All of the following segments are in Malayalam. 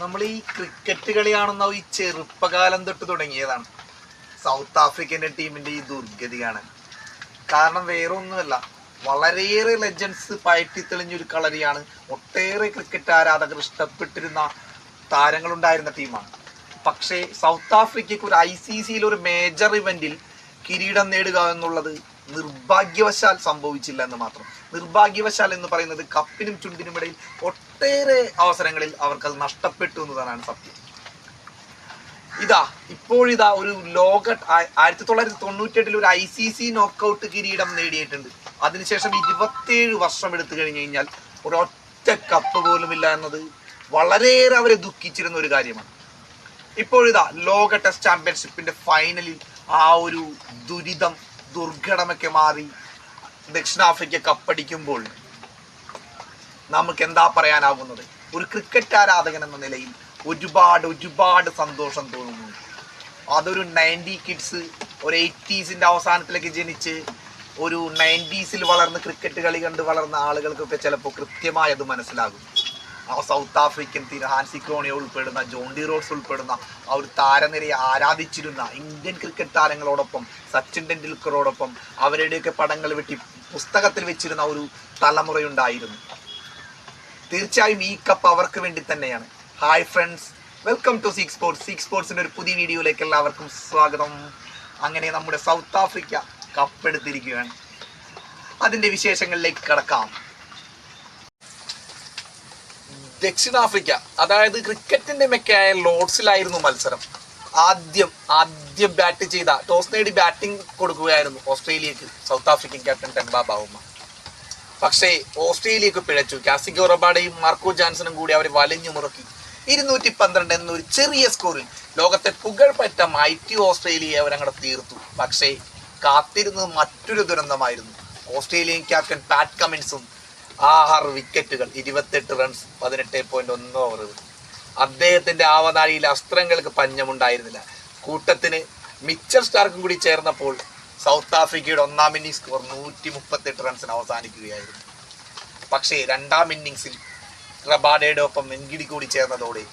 നമ്മൾ ഈ ക്രിക്കറ്റ് കളി കാണുന്ന ഈ ചെറുപ്പകാലം തൊട്ട് തുടങ്ങിയതാണ് സൗത്ത് ആഫ്രിക്കൻ്റെ ടീമിൻ്റെ ഈ ദുർഗതിയാണ്. കാരണം വേറെ ഒന്നുമല്ല, വളരെയേറെ ലെജൻസ് പയറ്റിത്തെളിഞ്ഞൊരു കളരിയാണ്. ഒട്ടേറെ ക്രിക്കറ്റ് ആരാധകർ ഇഷ്ടപ്പെട്ടിരുന്ന താരങ്ങളുണ്ടായിരുന്ന ടീമാണ്. പക്ഷേ സൗത്ത് ആഫ്രിക്കയ്ക്ക് ഒരു ICCയിൽ ഒരു മേജർ ഇവന്റിൽ കിരീടം നേടുക എന്നുള്ളത് നിർഭാഗ്യവശാൽ സംഭവിച്ചില്ല എന്ന് മാത്രം. നിർഭാഗ്യവശാൽ എന്ന് പറയുന്നത് കപ്പിനും ചുണ്ടിനും ഇടയിൽ ഒട്ടേറെ അവസരങ്ങളിൽ അവർക്കത് നഷ്ടപ്പെട്ടു എന്നതാണ് സത്യം. ഇപ്പോഴിതാ ഒരു ലോക 1998 ഒരു ICC നോക്കൗട്ട് കിരീടം നേടിയിട്ടുണ്ട്. അതിനുശേഷം 27 വർഷം എടുത്തു കഴിഞ്ഞു കഴിഞ്ഞാൽ ഒരൊറ്റ കപ്പ് പോലും ഇല്ല എന്നത് വളരെയേറെ അവരെ ദുഃഖിച്ചിരുന്ന ഒരു കാര്യമാണ്. ഇപ്പോഴിതാ ലോക ടെസ്റ്റ് ചാമ്പ്യൻഷിപ്പിന്റെ ഫൈനലിൽ ആ ഒരു ദുർഘടമൊക്കെ മാറി ദക്ഷിണാഫ്രിക്ക കപ്പടിക്കുമ്പോൾ നമുക്ക് എന്താ പറയാനാകുന്നത്? ഒരു ക്രിക്കറ്റ് ആരാധകൻ എന്ന നിലയിൽ ഒരുപാട് സന്തോഷം തോന്നുന്നു. അതൊരു 90 കിഡ്സ്, ഒരു 80s അവസാനത്തിലേക്ക് ജനിച്ച് ഒരു 90s വളർന്ന് ക്രിക്കറ്റ് കളി കണ്ട് വളർന്ന ആളുകൾക്കൊക്കെ ചിലപ്പോൾ കൃത്യമായി അത് മനസ്സിലാകും. ആ സൗത്ത് ആഫ്രിക്കൻ ഹാൻസി ക്രോണിയ ഉൾപ്പെടുന്ന, ജോൺ ഡി റോഡ്സ് ഉൾപ്പെടുന്ന ആ ഒരു താരനിരയെ ആരാധിച്ചിരുന്ന ഇന്ത്യൻ ക്രിക്കറ്റ് താരങ്ങളോടൊപ്പം, സച്ചിൻ ടെണ്ടുൽക്കറോടൊപ്പം അവരുടെയൊക്കെ പടങ്ങൾ വെട്ടി പുസ്തകത്തിൽ വെച്ചിരുന്ന ഒരു തലമുറയുണ്ടായിരുന്നു. തീർച്ചയായും ഈ കപ്പ് അവർക്ക് വേണ്ടി തന്നെയാണ്. Hi friends, welcome to Seek Sports. Seek സ്പോർട്സിന്റെ ഒരു പുതിയ വീഡിയോയിലേക്ക് എല്ലാവർക്കും സ്വാഗതം. അങ്ങനെ നമ്മുടെ സൗത്ത് ആഫ്രിക്ക കപ്പെടുത്തിരിക്കുകയാണ്. അതിന്റെ വിശേഷങ്ങളിലേക്ക് കടക്കാം. ദക്ഷിണാഫ്രിക്ക, അതായത് ക്രിക്കറ്റിന്റെ മെക്കയായ ലോർഡ്സിലായിരുന്നു മത്സരം. ആദ്യം ബാറ്റ് ചെയ്ത, ടോസ് നേടി ബാറ്റിംഗ് കൊടുക്കുകയായിരുന്നു ഓസ്ട്രേലിയക്ക് South African captain Temba Bavuma. പക്ഷേ ഓസ്ട്രേലിയക്ക് പിഴച്ചു. കാസിഗോ റബാഡയും മാർക്കോ ജാൻസണും കൂടി അവരെ വലിഞ്ഞു മുറക്കി 212 എന്നൊരു ചെറിയ സ്കോറിൽ ലോകത്തെ പുകഴ്പെറ്റ മൈറ്റി ഓസ്ട്രേലിയയെ അവരങ്ങടെ തീർത്തു. പക്ഷേ കാത്തിരുന്നത് മറ്റൊരു ദുരന്തമായിരുന്നു. ഓസ്ട്രേലിയൻ ക്യാപ്റ്റൻ പാറ്റ് കമിൻസും 6 വിക്കറ്റുകൾ, 28 റൺസ്, 18.1 ഓവറുകൾ. അദ്ദേഹത്തിന്റെ ആവനാഴിയിൽ അസ്ത്രങ്ങൾക്ക് പഞ്ഞമുണ്ടായിരുന്നില്ല. കൂട്ടത്തിന് മിച്ചൽ സ്റ്റാർക്കും കൂടി ചേർന്നപ്പോൾ സൗത്ത് ആഫ്രിക്കയുടെ ഒന്നാം ഇന്നിംഗ്സ് സ്കോർ 138 റൺസിന് അവസാനിക്കുകയായിരുന്നു. പക്ഷേ രണ്ടാം ഇന്നിംഗ്സിൽ റബാഡയുടെ ഒപ്പം മെൻഗിഡി കൂടി ചേർന്നതോടെ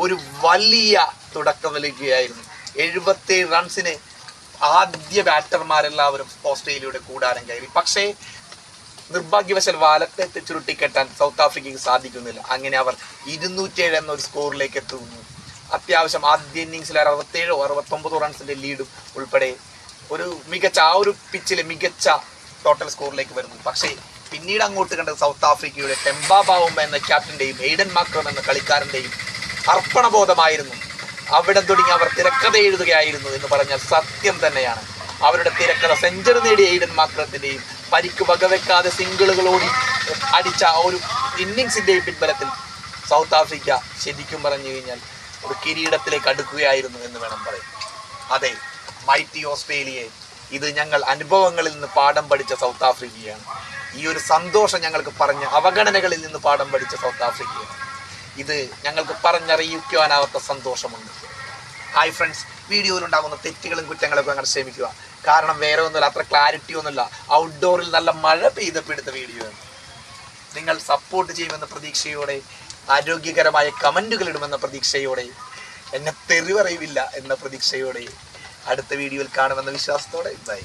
ഒരു വലിയ തുടക്കം നൽകുകയായിരുന്നു. 77 റൺസിന് ആദ്യ ബാറ്റർമാരെല്ലാവരും ഓസ്ട്രേലിയയുടെ കൂടാരം കയറി. പക്ഷേ നിർഭാഗ്യവശാൽ വാലത്തെ ചുരുട്ടിക്കെട്ടാൻ സൗത്ത് ആഫ്രിക്കയ്ക്ക് സാധിക്കുന്നില്ല. അങ്ങനെ അവർ 207 എന്നൊരു സ്കോറിലേക്ക് എത്തുന്നു. അത്യാവശ്യം ആദ്യ ഇന്നിംഗ്സിൽ 67 69 റൺസിന്റെ ലീഡും ഉൾപ്പെടെ ഒരു പിച്ചിലെ മികച്ച ടോട്ടൽ സ്കോറിലേക്ക് വരുന്നു. പക്ഷേ പിന്നീട് അങ്ങോട്ട് കണ്ടത് സൗത്ത് ആഫ്രിക്കയുടെ ടെംബ ബാവുമ എന്ന ക്യാപ്റ്റന്റെയും എയ്ഡൻ മാക്രം എന്ന കളിക്കാരന്റെയും അർപ്പണബോധമായിരുന്നു. അവിടെ തുടങ്ങി അവർ തിരക്കഥ എഴുതുകയായിരുന്നു എന്ന് പറഞ്ഞാൽ സത്യം തന്നെയാണ്. അവരുടെ തിരക്കഥ സെഞ്ചുറി നേടിയ എയ്ഡൻ മാക്രത്തിന്റെയും പരിക്ക് വകവെക്കാതെ സിംഗിളുകളോടി അടിച്ച ആ ഒരു ഇന്നിങ്സിന്റെയും പിൻബലത്തിൽ സൗത്ത് ആഫ്രിക്ക ശരിക്കും പറഞ്ഞു കഴിഞ്ഞാൽ ഒരു കിരീടത്തിലേക്ക് അടുക്കുകയായിരുന്നു എന്ന് വേണം പറയാൻ. അതെ, മൈറ്റി ഓസ്ട്രേലിയയെ, ഇത് ഞങ്ങൾ അനുഭവങ്ങളിൽ നിന്ന് പാഠം പഠിച്ച സൗത്ത് ആഫ്രിക്കയാണ്. ഈ ഒരു സന്തോഷം ഞങ്ങൾക്ക് പറഞ്ഞ അവഗണനകളിൽ നിന്ന് പാഠം പഠിച്ച സൗത്ത് ആഫ്രിക്കയാണ്. ഇത് ഞങ്ങൾക്ക് പറഞ്ഞറിയിക്കുവാനാവാത്ത സന്തോഷമുണ്ട്. ഹായ് ഫ്രണ്ട്സ്, വീഡിയോയിലുണ്ടാകുന്ന തെറ്റുകളും കുറ്റങ്ങളൊക്കെ അങ്ങനെ ക്ഷമിക്കുക. കാരണം വേറെ ഒന്നുമില്ല, അത്ര ക്ലാരിറ്റി ഒന്നുമില്ല. ഔട്ട്ഡോറിൽ നല്ല മഴ പെയ്തപ്പെടുത്ത വീഡിയോ ആണ്. നിങ്ങൾ സപ്പോർട്ട് ചെയ്യുമെന്ന പ്രതീക്ഷയോടെ, ആരോഗ്യകരമായ കമന്റുകൾ ഇടുമെന്ന പ്രതീക്ഷയോടെ, എന്നെ തെറി പറയില്ല എന്ന പ്രതീക്ഷയോടെ അടുത്ത വീഡിയോയിൽ കാണുമെന്ന വിശ്വാസത്തോടെ ബൈ.